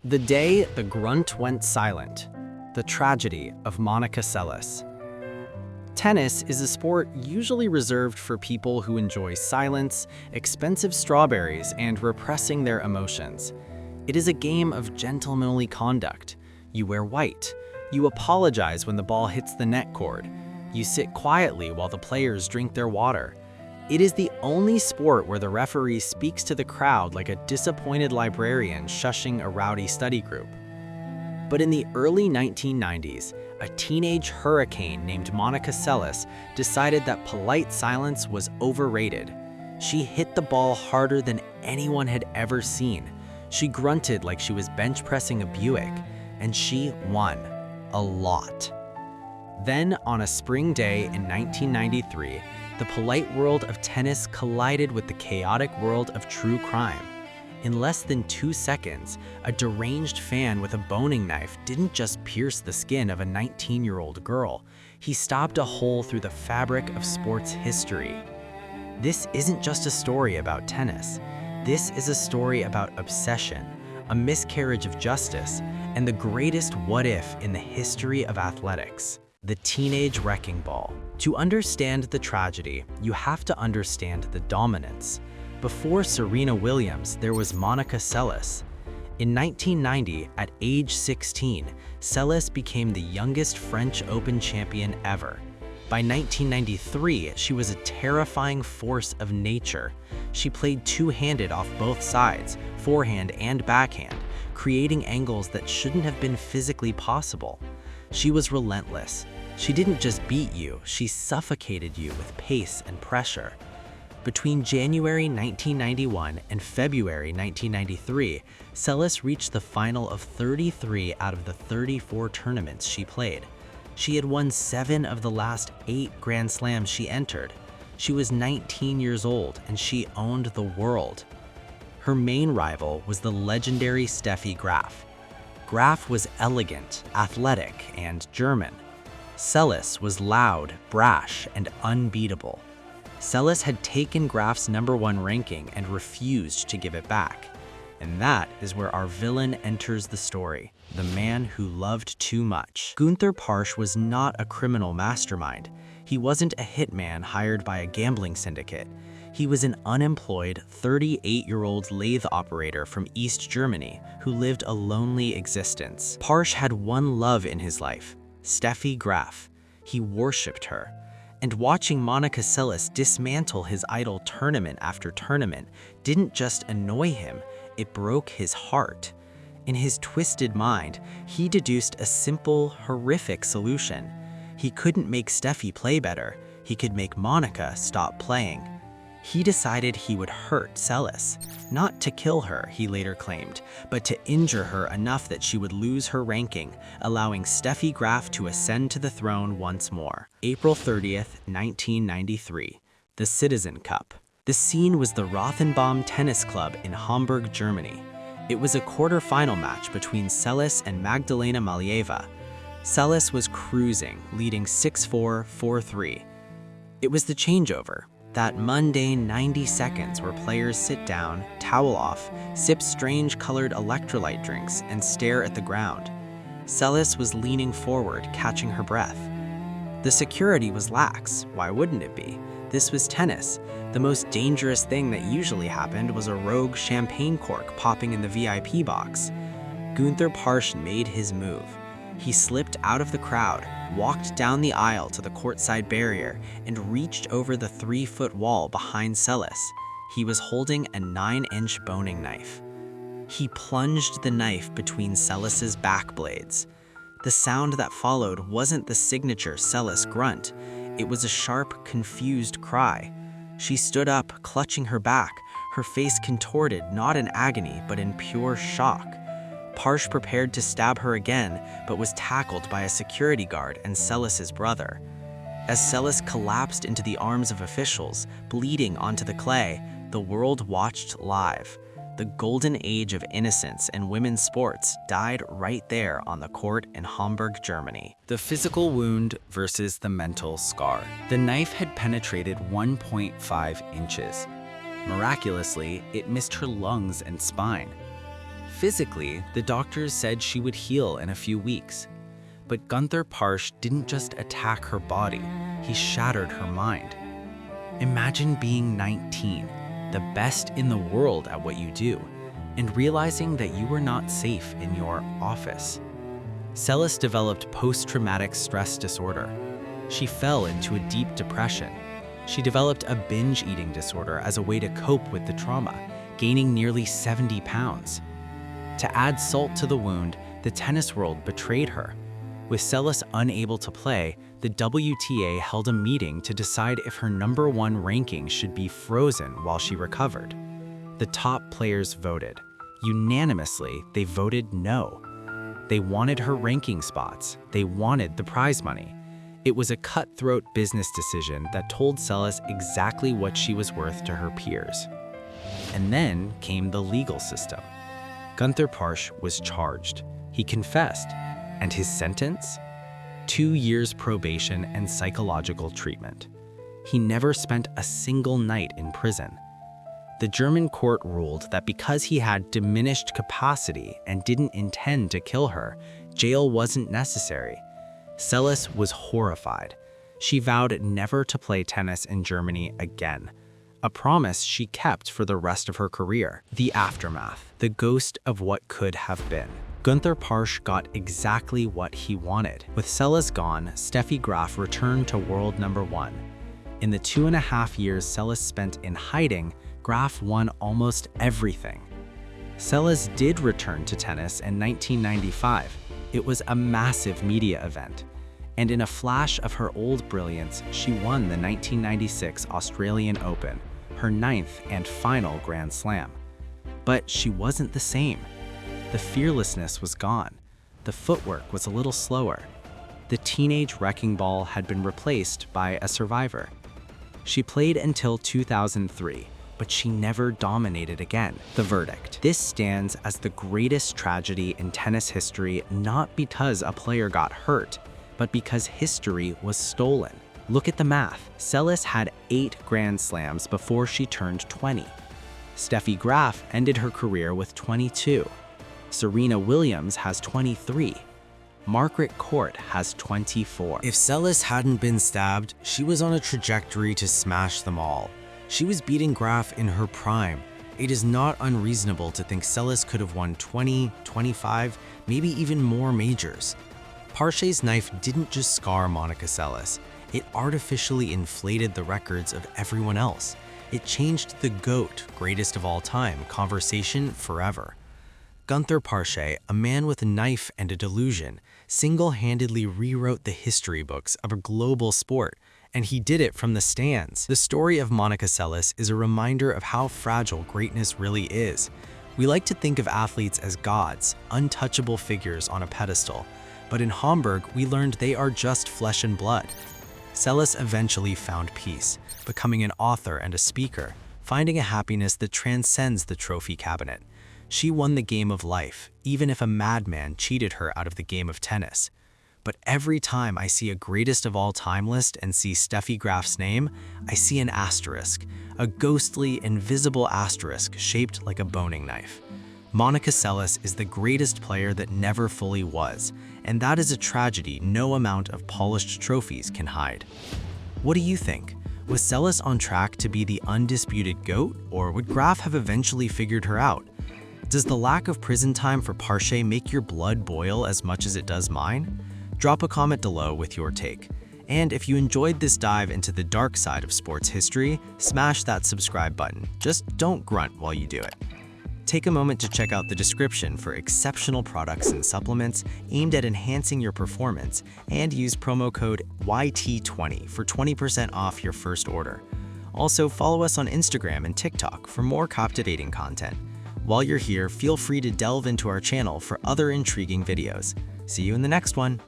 The day the grunt went silent. The tragedy of Monica Seles. Tennis is a sport usually reserved for people who enjoy silence, expensive strawberries, and repressing their emotions. It is a game of gentlemanly conduct. You wear white. You apologize when the ball hits the net cord. You sit quietly while the players drink their water. It is the only sport where the referee speaks to the crowd like a disappointed librarian shushing a rowdy study group. But in the early 1990s, a teenage hurricane named Monica Seles decided that polite silence was overrated. She hit the ball harder than anyone had ever seen. She grunted like she was bench pressing a Buick, and she won. A lot. Then, on a spring day in 1993, the polite world of tennis collided with the chaotic world of true crime. In less than 2 seconds, a deranged fan with a boning knife didn't just pierce the skin of a 19-year-old girl. He stabbed a hole through the fabric of sports history. This isn't just a story about tennis. This is a story about obsession, a miscarriage of justice, and the greatest what-if in the history of athletics. The teenage wrecking ball. To understand the tragedy, you have to understand the dominance. Before Serena Williams, there was Monica Seles. In 1990, at age 16, Seles became the youngest French Open champion ever. By 1993, she was a terrifying force of nature. She played two-handed off both sides, forehand and backhand, creating angles that shouldn't have been physically possible. She was relentless. She didn't just beat you, she suffocated you with pace and pressure. Between January 1991 and February 1993, Seles reached the final of 33 out of the 34 tournaments she played. She had won 7 of the last 8 Grand Slams she entered. She was 19 years old and she owned the world. Her main rival was the legendary Steffi Graf. Graf was elegant, athletic, and German. Seles was loud, brash, and unbeatable. Seles had taken Graf's #1 ranking and refused to give it back. And that is where our villain enters the story, the man who loved too much. Günter Parsch was not a criminal mastermind. He wasn't a hitman hired by a gambling syndicate. He was an unemployed 38-year-old lathe operator from East Germany who lived a lonely existence. Parsch had one love in his life, Steffi Graf. He worshipped her. And watching Monica Seles dismantle his idol tournament after tournament didn't just annoy him, it broke his heart. In his twisted mind, he deduced a simple, horrific solution. He couldn't make Steffi play better, he could make Monica stop playing. He decided he would hurt Seles, not to kill her, he later claimed, but to injure her enough that she would lose her ranking, allowing Steffi Graf to ascend to the throne once more. April 30th, 1993, the Citizen Cup. The scene was the Rothenbaum Tennis Club in Hamburg, Germany. It was a quarter-final match between Seles and Magdalena Malieva. Seles was cruising, leading 6-4, 4-3. It was the changeover. That mundane 90 seconds where players sit down, towel off, sip strange colored electrolyte drinks, and stare at the ground. Seles was leaning forward, catching her breath. The security was lax. Why wouldn't it be? This was tennis. The most dangerous thing that usually happened was a rogue champagne cork popping in the VIP box. Günter Parsch made his move. He slipped out of the crowd, walked down the aisle to the courtside barrier, and reached over the 3-foot wall behind Seles. He was holding a 9-inch boning knife. He plunged the knife between Seles's back blades. The sound that followed wasn't the signature Seles grunt. It was a sharp, confused cry. She stood up, clutching her back, her face contorted not in agony but in pure shock. Parsch prepared to stab her again, but was tackled by a security guard and Seles's brother. As Seles collapsed into the arms of officials, bleeding onto the clay, the world watched live. The golden age of innocence in women's sports died right there on the court in Hamburg, Germany. The physical wound versus the mental scar. The knife had penetrated 1.5 inches. Miraculously, it missed her lungs and spine. Physically, the doctors said she would heal in a few weeks. But Gunther Parsch didn't just attack her body, he shattered her mind. Imagine being 19, the best in the world at what you do, and realizing that you were not safe in your office. Seles developed post-traumatic stress disorder. She fell into a deep depression. She developed a binge eating disorder as a way to cope with the trauma, gaining nearly 70 pounds. To add salt to the wound, the tennis world betrayed her. With Seles unable to play, the WTA held a meeting to decide if her #1 ranking should be frozen while she recovered. The top players voted. Unanimously, they voted no. They wanted her ranking spots. They wanted the prize money. It was a cutthroat business decision that told Seles exactly what she was worth to her peers. And then came the legal system. Gunther Parsch was charged. He confessed. And his sentence? 2 years probation and psychological treatment. He never spent a single night in prison. The German court ruled that because he had diminished capacity and didn't intend to kill her, jail wasn't necessary. Seles was horrified. She vowed never to play tennis in Germany again, a promise she kept for the rest of her career. The aftermath, the ghost of what could have been. Gunther Parsch got exactly what he wanted. With Seles gone, Steffi Graf returned to world #1. In the 2.5 years Seles spent in hiding, Graf won almost everything. Seles did return to tennis in 1995. It was a massive media event. And in a flash of her old brilliance, she won the 1996 Australian Open, her 9th and final Grand Slam. But she wasn't the same. The fearlessness was gone. The footwork was a little slower. The teenage wrecking ball had been replaced by a survivor. She played until 2003, but she never dominated again. The verdict. This stands as the greatest tragedy in tennis history, not because a player got hurt, but because history was stolen. Look at the math. Seles had 8 Grand Slams before she turned 20. Steffi Graf ended her career with 22. Serena Williams has 23. Margaret Court has 24. If Seles hadn't been stabbed, she was on a trajectory to smash them all. She was beating Graf in her prime. It is not unreasonable to think Seles could have won 20, 25, maybe even more majors. Parsch's knife didn't just scar Monica Seles. It artificially inflated the records of everyone else. It changed the GOAT, greatest of all time, conversation forever. Gunther Parsch, a man with a knife and a delusion, single-handedly rewrote the history books of a global sport, and he did it from the stands. The story of Monica Seles is a reminder of how fragile greatness really is. We like to think of athletes as gods, untouchable figures on a pedestal, but in Hamburg, we learned they are just flesh and blood. Seles eventually found peace, becoming an author and a speaker, finding a happiness that transcends the trophy cabinet. She won the game of life, even if a madman cheated her out of the game of tennis. But every time I see a greatest of all time list and see Steffi Graf's name, I see an asterisk, a ghostly, invisible asterisk shaped like a boning knife. Monica Seles is the greatest player that never fully was, and that is a tragedy no amount of polished trophies can hide. What do you think? Was Seles on track to be the undisputed GOAT, or would Graf have eventually figured her out? Does the lack of prison time for Parsch make your blood boil as much as it does mine? Drop a comment below with your take. And if you enjoyed this dive into the dark side of sports history, smash that subscribe button. Just don't grunt while you do it. Take a moment to check out the description for exceptional products and supplements aimed at enhancing your performance, and use promo code YT20 for 20% off your first order. Also, follow us on Instagram and TikTok for more captivating content. While you're here, feel free to delve into our channel for other intriguing videos. See you in the next one.